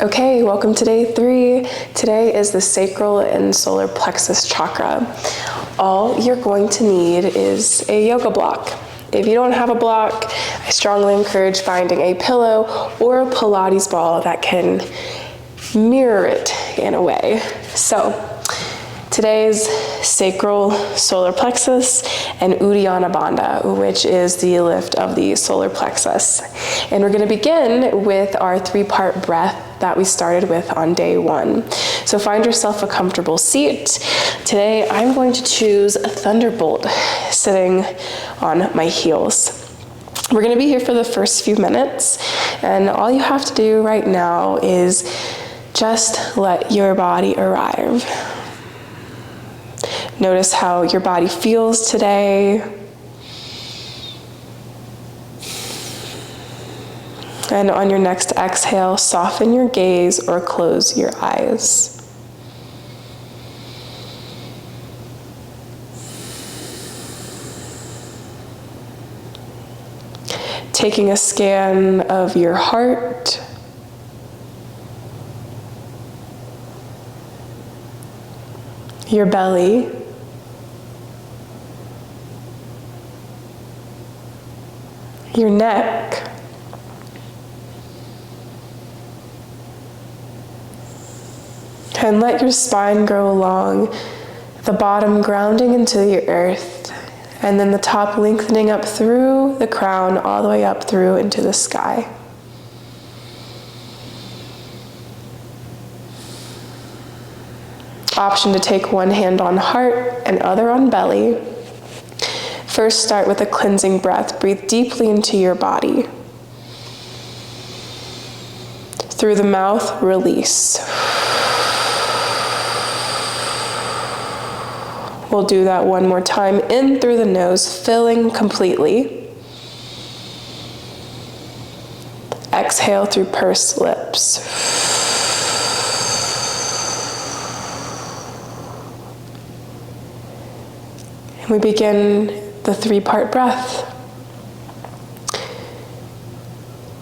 Okay, welcome to day 3. Today is the sacral and solar plexus chakra. All you're going to need is a yoga block. If you don't have a block, I strongly encourage finding a pillow or a Pilates ball that can mirror it in a way. So, today's sacral solar plexus and Uddiyana Bandha, which is the lift of the solar plexus. And we're going to begin with our 3-part breath that we started with on day 1. So find yourself a comfortable seat. Today I'm going to choose a thunderbolt, sitting on my heels. We're going to be here for the first few minutes, and all you have to do right now is just let your body arrive. Notice how your body feels today. And on your next exhale, soften your gaze or close your eyes. Taking a scan of your heart, your belly, your neck, and let your spine go along, the bottom grounding into the earth, and then the top lengthening up through the crown, all the way up through into the sky. Option to take one hand on heart and other on belly. First, start with a cleansing breath. Breathe deeply into your body. Through the mouth, release. We'll do that one more time. In through the nose, filling completely. Exhale through pursed lips. And we begin the 3-part breath.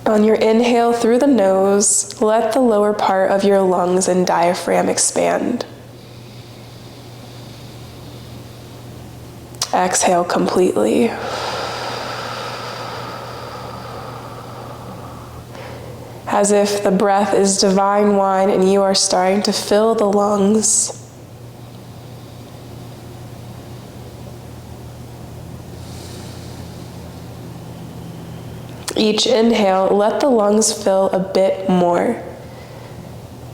On your inhale through the nose, let the lower part of your lungs and diaphragm expand. Exhale completely. As if the breath is divine wine and you are starting to fill the lungs. Each inhale, let the lungs fill a bit more,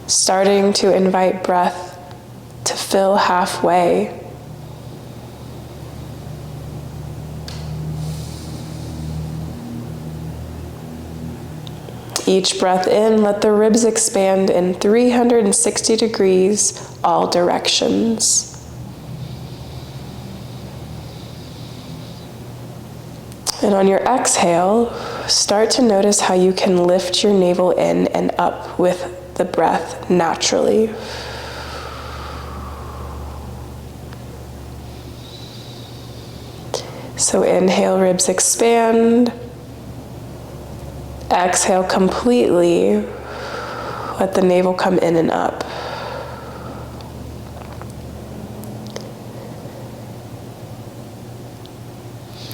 starting to invite breath to fill halfway. Each breath in, let the ribs expand in 360 degrees, all directions. And on your exhale, start to notice how you can lift your navel in and up with the breath naturally. So inhale, ribs expand. Exhale completely. Let the navel come in and up.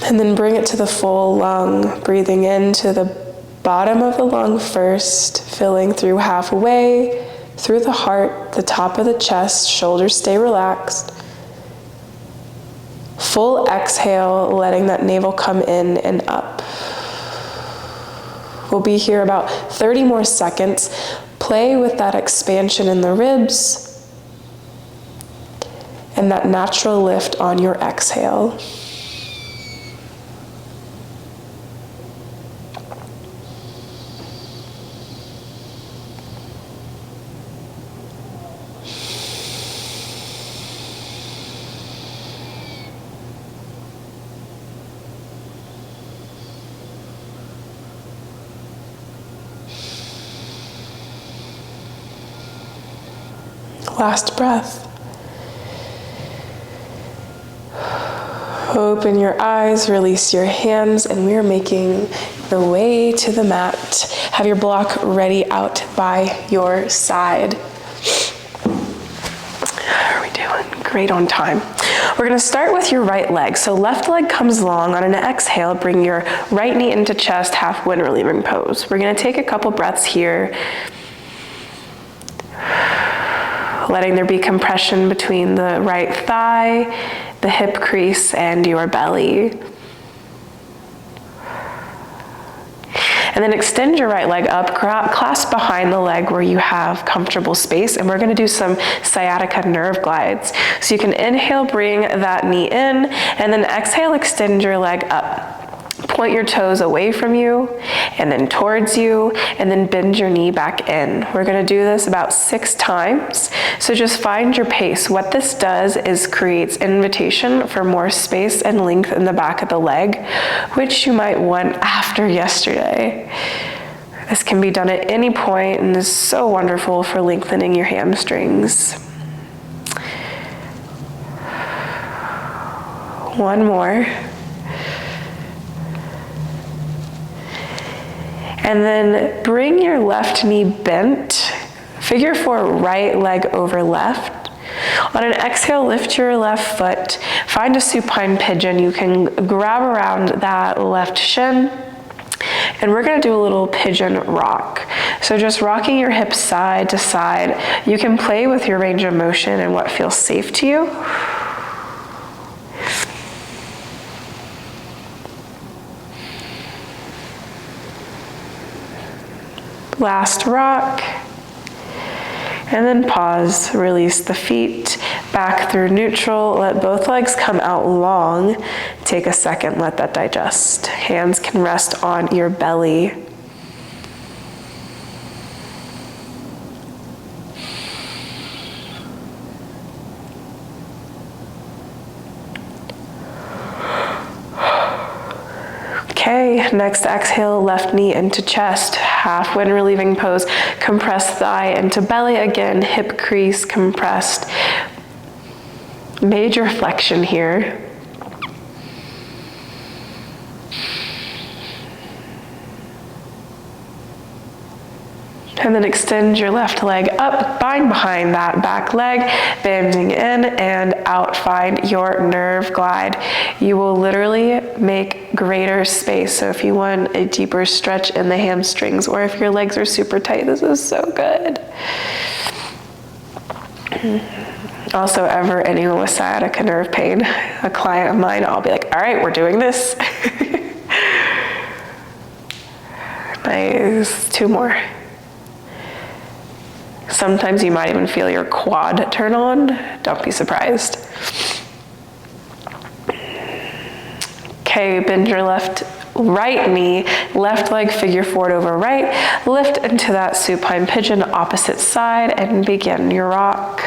And then bring it to the full lung, breathing into the bottom of the lung first, filling through halfway, through the heart, the top of the chest, shoulders stay relaxed. Full exhale, letting that navel come in and up. We'll be here about 30 more seconds. Play with that expansion in the ribs and that natural lift on your exhale. Last breath. Open your eyes, release your hands, and we are making the way to the mat. Have your block ready out by your side. How are we doing? Great on time. We're gonna start with your right leg. So left leg comes long. On an exhale, bring your right knee into chest, half wind relieving pose. We're gonna take a couple breaths here, letting there be compression between the right thigh, the hip crease, and your belly. And then extend your right leg up, clasp behind the leg where you have comfortable space, and we're gonna do some sciatica nerve glides. So you can inhale, bring that knee in, and then exhale, extend your leg up. Point your toes away from you, and then towards you, and then bend your knee back in. We're gonna do this about 6 times, so just find your pace. What this does is creates invitation for more space and length in the back of the leg, which you might want after yesterday. This can be done at any point and is so wonderful for lengthening your hamstrings. One more. And then bring your left knee bent. Figure 4, right leg over left. On an exhale, lift your left foot. Find a supine pigeon. You can grab around that left shin. And we're gonna do a little pigeon rock. So just rocking your hips side to side. You can play with your range of motion and what feels safe to you. Last rock, and then pause, release the feet back through neutral, let both legs come out long. Take a second, let that digest. Hands can rest on your belly. Okay, next exhale, left knee into chest, half wind relieving pose, compress thigh into belly again, hip crease compressed. Major flexion here. And then extend your left leg up, bind behind that back leg, bending in and out, find your nerve glide. You will literally make greater space. So if you want a deeper stretch in the hamstrings, or if your legs are super tight, this is so good. Also, ever anyone with sciatica nerve pain, a client of mine, I'll be like, all right, we're doing this. Nice, 2 more. Sometimes you might even feel your quad turn on. Don't be surprised. Okay, bend your right knee, left leg figure forward over right, lift into that supine pigeon, opposite side, and begin your rock.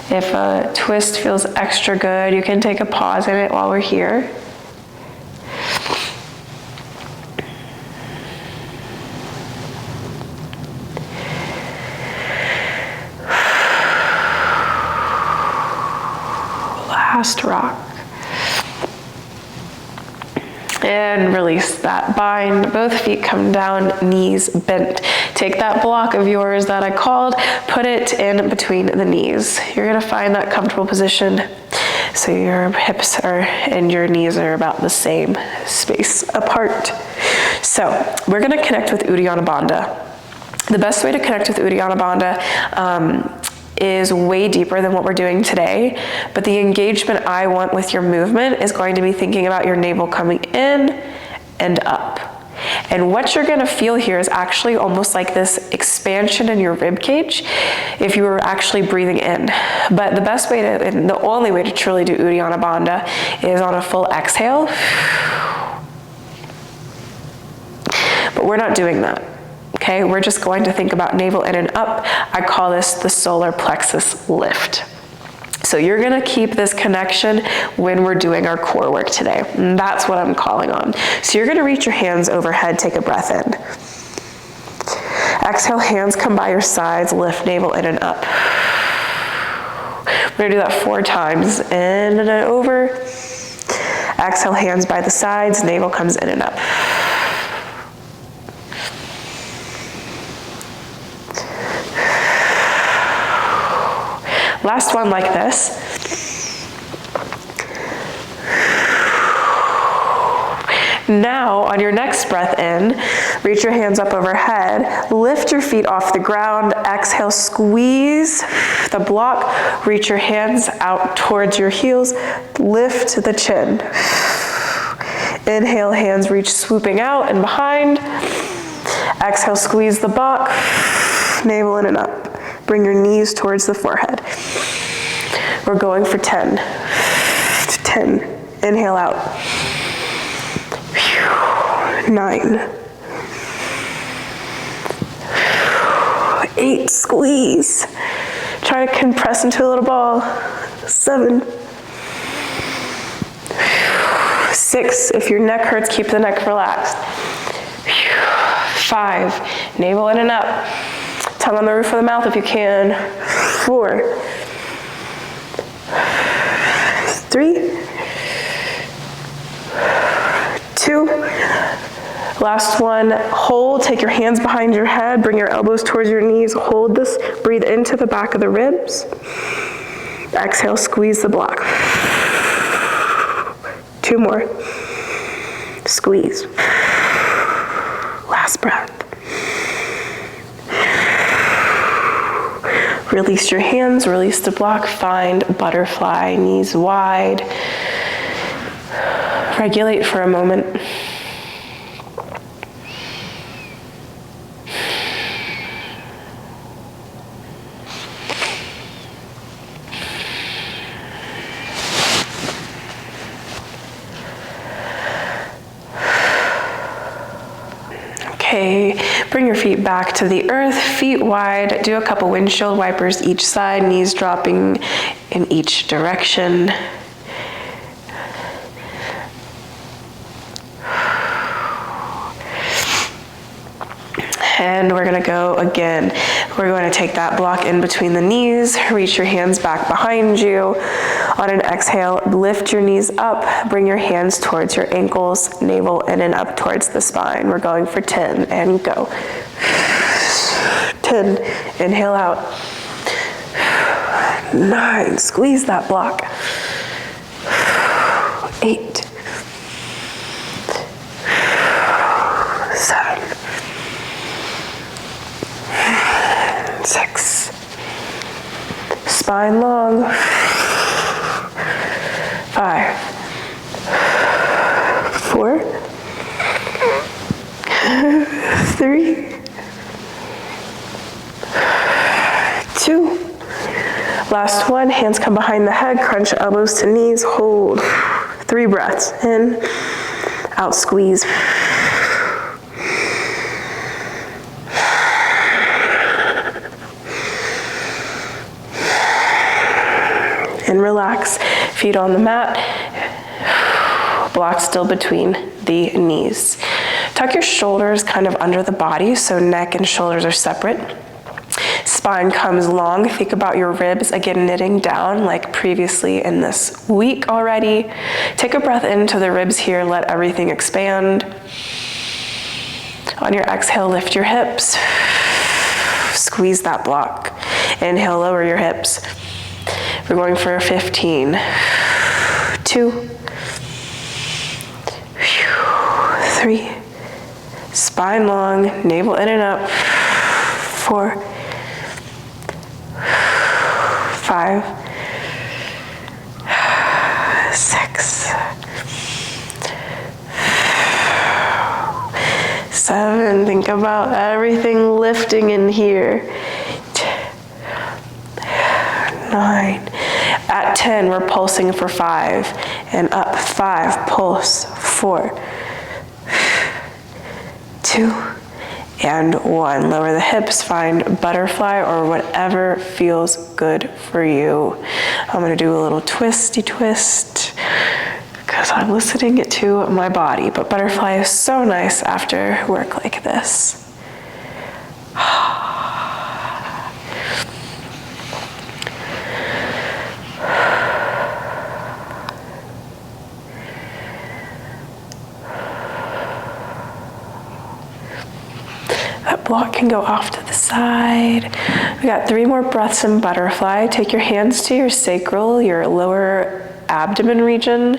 If a twist feels extra good, you can take a pause in it while we're here. Last rock. And release that bind. Both feet come down, knees bent. Take that block of yours that I called, put it in between the knees. You're gonna find that comfortable position so your hips and your knees are about the same space apart. So we're gonna connect with Uddiyana Bandha. The best way to connect with Uddiyana Bandha is way deeper than what we're doing today, but the engagement I want with your movement is going to be thinking about your navel coming in and up. And what you're gonna feel here is actually almost like this expansion in your rib cage if you were actually breathing in. But the best way to, and the only way to truly do Uddiyana Bandha is on a full exhale. But we're not doing that. Okay, we're just going to think about navel in and up. I call this the solar plexus lift. So you're gonna keep this connection when we're doing our core work today. And that's what I'm calling on. So you're gonna reach your hands overhead, take a breath in. Exhale, hands come by your sides, lift navel in and up. We're gonna do that 4 times. In and over. Exhale, hands by the sides, navel comes in and up. Last one like this. Now, on your next breath in, reach your hands up overhead, lift your feet off the ground, exhale, squeeze the block, reach your hands out towards your heels, lift the chin. Inhale, hands reach swooping out and behind. Exhale, squeeze the block, navel in and up. Bring your knees towards the forehead. We're going for 10. 10. Inhale out. 9. 8. Squeeze. Try to compress into a little ball. 7. 6. If your neck hurts, keep the neck relaxed. 5. Navel in and up. Tongue on the roof of the mouth if you can. 4. 3. 2. Last one, hold, take your hands behind your head, bring your elbows towards your knees, hold this, breathe into the back of the ribs. Exhale, squeeze the block. 2 more. Squeeze. Last breath. Release your hands, release the block, find butterfly, knees wide. Regulate for a moment. Okay, bring your feet back to the earth, feet wide, do a couple windshield wipers each side, knees dropping in each direction. And we're gonna go again. We're going to take that block in between the knees, reach your hands back behind you. On an exhale, lift your knees up, bring your hands towards your ankles, navel in and up towards the spine. We're going for 10 and go. 10, inhale out. 9, squeeze that block. 8. 7. 6. Spine long. 5. 4. 3. 2. Last one, hands come behind the head, crunch elbows to knees, hold. 3 breaths, in, out, squeeze. And relax, feet on the mat, block still between the knees. Tuck your shoulders kind of under the body so neck and shoulders are separate. Spine comes long, think about your ribs, again knitting down like previously in this week already. Take a breath into the ribs here, let everything expand. On your exhale, lift your hips, squeeze that block. Inhale, lower your hips. We're going for 15, 2, 3, spine long, navel in and up, 4, 5, 6, 7, think about everything lifting in here, 9, at 10, we're pulsing for 5, and up, 5, pulse, 4, 2, and 1. Lower the hips, find butterfly or whatever feels good for you. I'm gonna do a little twisty twist because I'm listening it to my body, but butterfly is so nice after work like this. block can go off to the side. We got 3 more breaths in butterfly. Take your hands to your sacral, your lower abdomen region,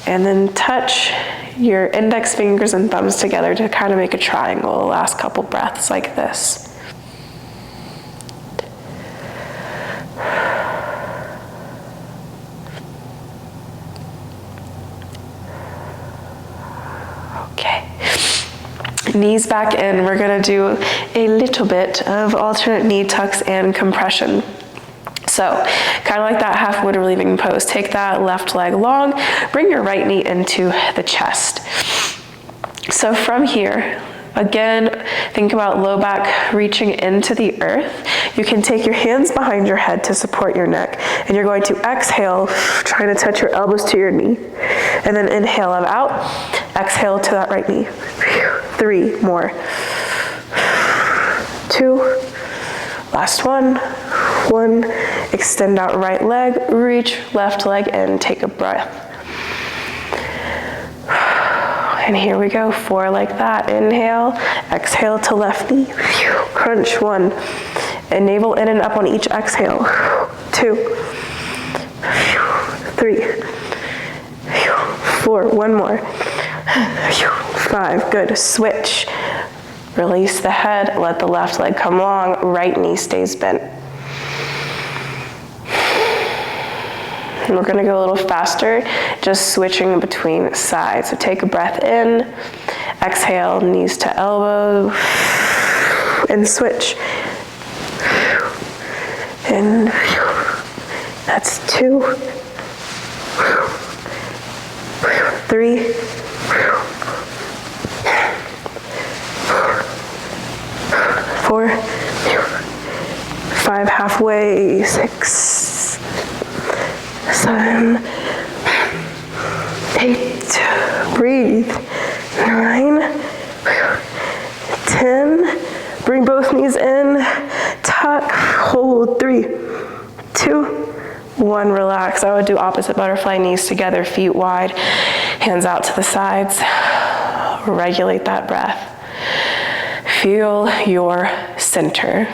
and then touch your index fingers and thumbs together to kind of make a triangle. The last couple breaths like this. Okay. Knees back in. We're going to do a little bit of alternate knee tucks and compression. So, kind of like that half wood relieving pose. Take that left leg long, bring your right knee into the chest. So from here, again, think about low back reaching into the earth. You can take your hands behind your head to support your neck, and you're going to exhale, trying to touch your elbows to your knee. And then inhale out, exhale to that right knee. 3 more. 2, last one. 1, extend out right leg, reach left leg in, take a breath. And here we go, 4 like that. Inhale, exhale to left knee, crunch 1. And navel in and up on each exhale. 2, 3, 4, 1 more. 5, good, switch. Release the head, let the left leg come long, right knee stays bent. And we're gonna go a little faster, just switching between sides. So take a breath in, exhale, knees to elbow, and switch. And that's 2, 3, 4, 5, halfway, 6, 7, 8, breathe, 9, 10, bring both knees in, tuck, hold, 3, 2, 1, relax. I would do opposite butterfly, knees together, feet wide, hands out to the sides. Regulate that breath. Feel your center.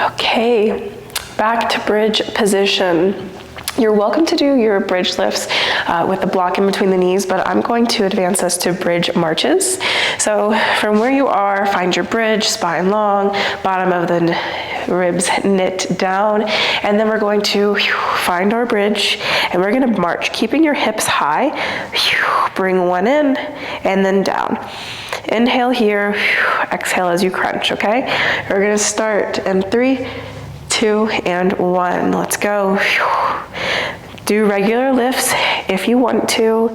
Okay, back to bridge position. You're welcome to do your bridge lifts with the block in between the knees, but I'm going to advance us to bridge marches. So from where you are, find your bridge, spine long, bottom of the ribs knit down, and then we're going to find our bridge, and we're gonna march, keeping your hips high. Bring one in, and then down. Inhale here, exhale as you crunch, okay? We're gonna start in 3, 2, and 1. Let's go. Do regular lifts if you want to.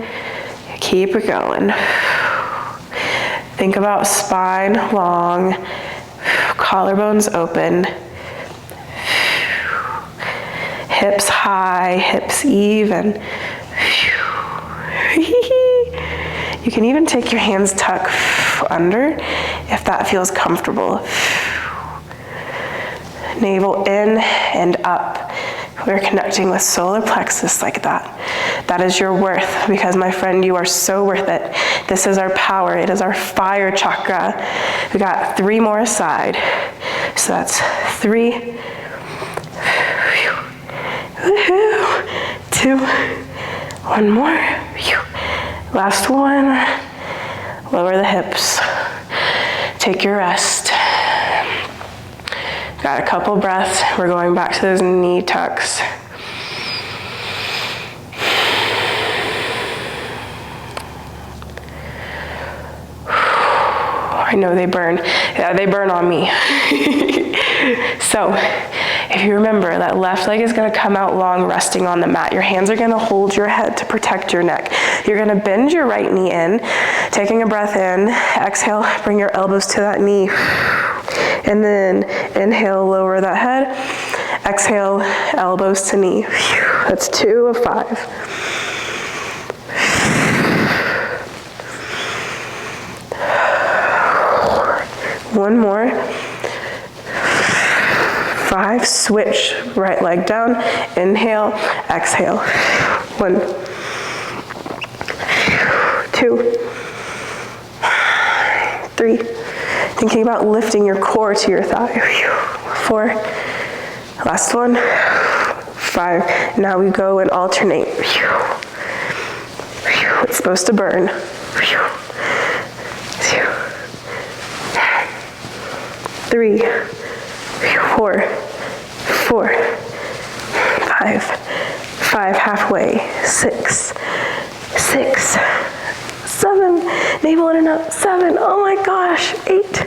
Keep it going. Think about spine long, collarbones open, hips high, hips even. You can even take your hands tuck under if that feels comfortable. Navel in and up. We're connecting with solar plexus like that. That is your worth, because my friend, you are so worth it. This is our power. It is our fire chakra. We got 3 more aside. So that's 3, 2, 1 more. Last one. Lower the hips. Take your rest. Got a couple breaths. We're going back to those knee tucks. I know they burn. Yeah, they burn on me. So, if you remember, that left leg is gonna come out long, resting on the mat. Your hands are gonna hold your head to protect your neck. You're gonna bend your right knee in, taking a breath in. Exhale, bring your elbows to that knee. And then inhale, lower that head. Exhale, elbows to knee. That's 2 of 5. One more. 5, switch, right leg down, inhale, exhale. 1, 2, 3. Thinking about lifting your core to your thigh. 4, last one. 5. Now we go and alternate. It's supposed to burn. 3, 4, 5, halfway, 6, 7, navel in and up, 7, oh my gosh, 8,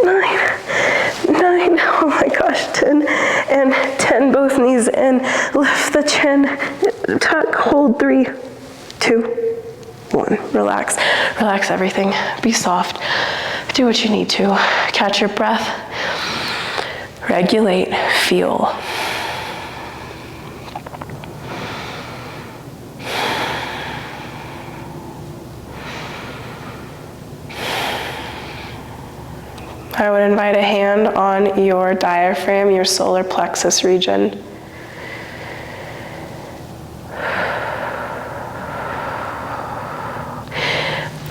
9, oh my gosh, 10, and 10, both knees in, lift the chin, tuck, hold, 3, 2, 1, relax everything, be soft, do what you need to, catch your breath, regulate, feel. I would invite a hand on your diaphragm, your solar plexus region.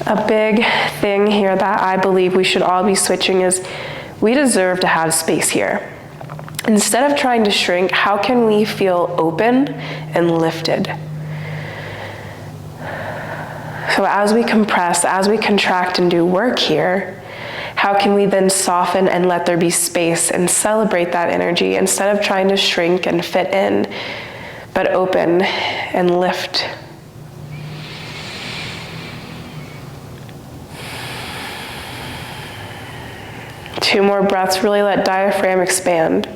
A big thing here that I believe we should all be switching is we deserve to have space here. Instead of trying to shrink, how can we feel open and lifted? So as we compress, as we contract and do work here, how can we then soften and let there be space and celebrate that energy instead of trying to shrink and fit in, but open and lift? Two more breaths, really let diaphragm expand.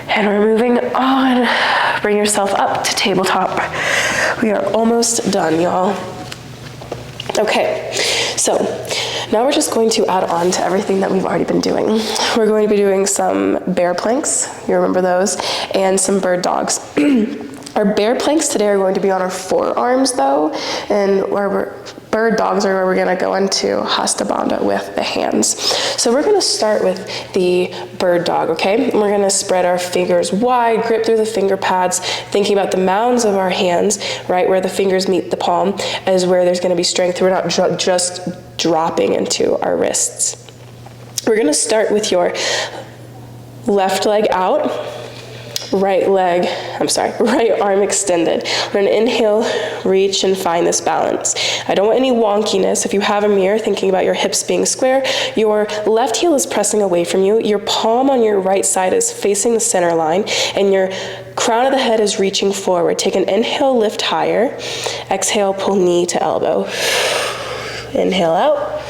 And we're moving on. Bring yourself up to tabletop. We are almost done, y'all. Okay, so now we're just going to add on to everything that we've already been doing. We're going to be doing some bear planks, you remember those, and some bird dogs. Our bear planks today are going to be on our forearms though, and bird dogs are where we're gonna go into Hasta Bandha with the hands. So we're gonna start with the bird dog, okay? And we're gonna spread our fingers wide, grip through the finger pads, thinking about the mounds of our hands, right where the fingers meet the palm, is where there's gonna be strength. We're not just dropping into our wrists. We're gonna start with your left leg out, right arm extended. We're gonna inhale, reach, and find this balance. I don't want any wonkiness. If you have a mirror, thinking about your hips being square, your left heel is pressing away from you, your palm on your right side is facing the center line, and your crown of the head is reaching forward. Take an inhale, lift higher. Exhale, pull knee to elbow. Inhale out.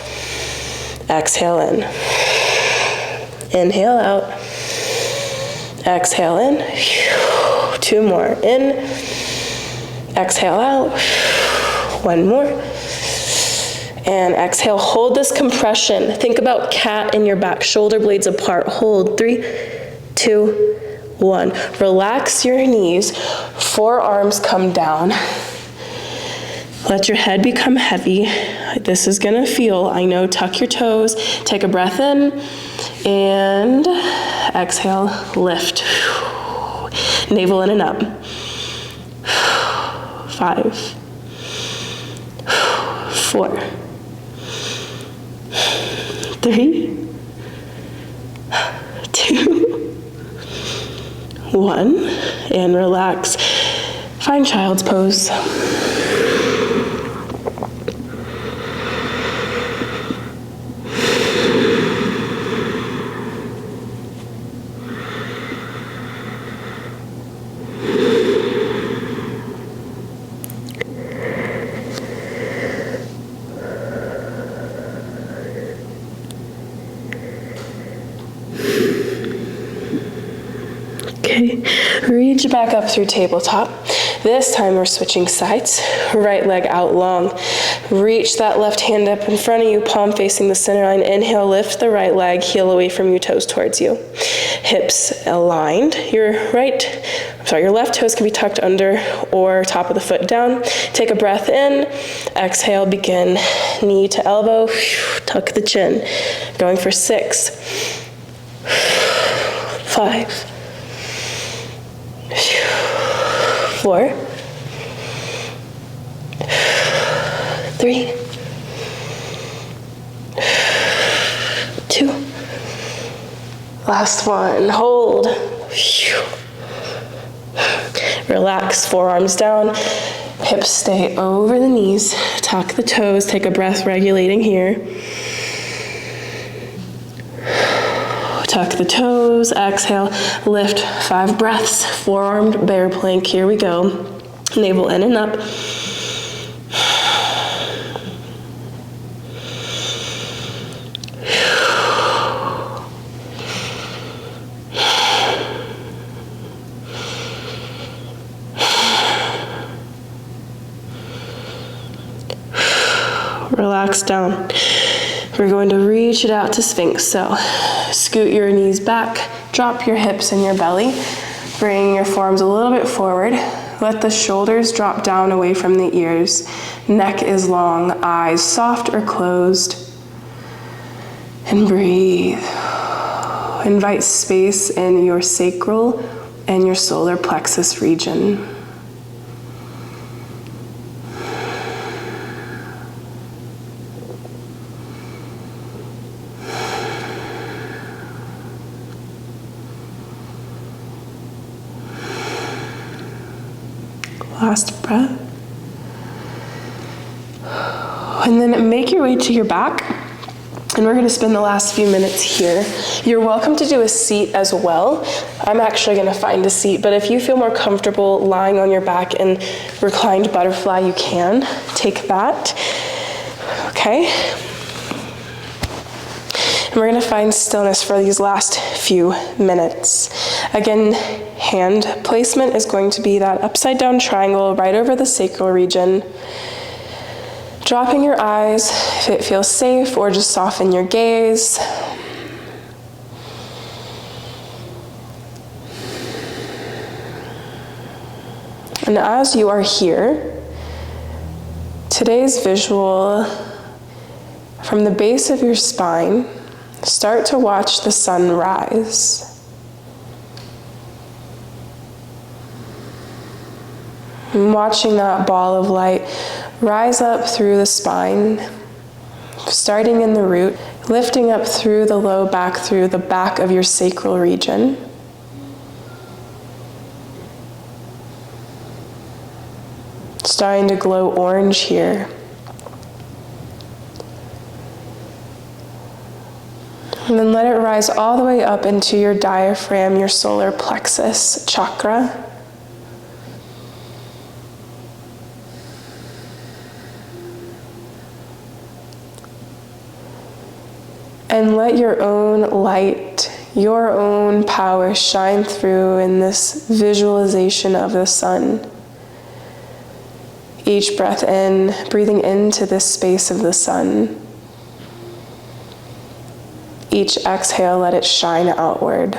Exhale in. Inhale out. Exhale in. 2 more. In. Exhale out. 1 more. And exhale. Hold this compression. Think about cat in your back. Shoulder blades apart. Hold. 3, 2, 1. Relax your knees. Forearms come down. Let your head become heavy. This is gonna feel, I know, tuck your toes. Take a breath in. And exhale, lift. Navel in and up. 5, 4, 3, 2, 1. And relax. Find child's pose. Okay, reach back up through tabletop. This time we're switching sides. Right leg out long. Reach that left hand up in front of you, palm facing the center line. Inhale, lift the right leg, heel away from you, toes towards you. Hips aligned. Your left toes can be tucked under or top of the foot down. Take a breath in. Exhale, begin knee to elbow. Tuck the chin. Going for 6, 5, 4, 3, 2. Last one. Hold. Relax, forearms down. Hips stay over the knees. Tuck the toes. Take a breath, regulating here. Tuck the toes. Exhale. Lift 5 breaths. Forearmed bear plank. Here we go. Navel in and up. Relax down. We're going to reach it out to Sphinx. So scoot your knees back, drop your hips and your belly, bring your forearms a little bit forward. Let the shoulders drop down away from the ears. Neck is long, eyes soft or closed. And breathe. Invite space in your sacral and your solar plexus region. Last breath. And then make your way to your back. And we're going to spend the last few minutes here. You're welcome to do a seat as well. I'm actually going to find a seat, but if you feel more comfortable lying on your back in reclined butterfly, you can take that. Okay. And we're going to find stillness for these last few minutes. Again, hand placement is going to be that upside down triangle right over the sacral region. Dropping your eyes if it feels safe, or just soften your gaze. And as you are here, today's visual from the base of your spine, start to watch the sun rise. And watching that ball of light rise up through the spine, starting in the root, lifting up through the low back, through the back of your sacral region. Starting to glow orange here. And then let it rise all the way up into your diaphragm, your solar plexus chakra. And let your own light, your own power shine through in this visualization of the sun. Each breath in, breathing into this space of the sun. Each exhale, let it shine outward.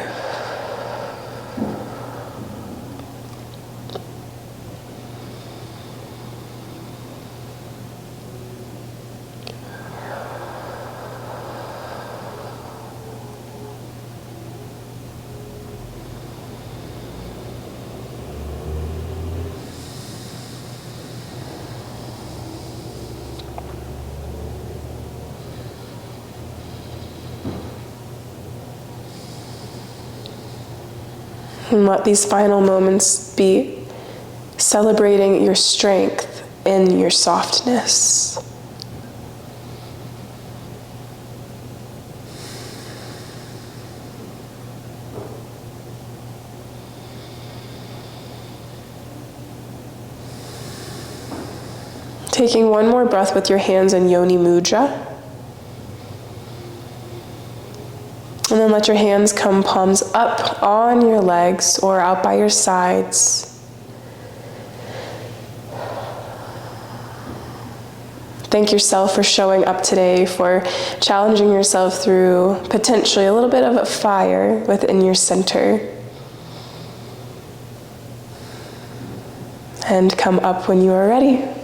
And let these final moments be celebrating your strength and your softness. Taking one more breath with your hands in Yoni Mudra. And then let your hands come palms up on your legs or out by your sides. Thank yourself for showing up today, for challenging yourself through potentially a little bit of a fire within your center. And come up when you are ready.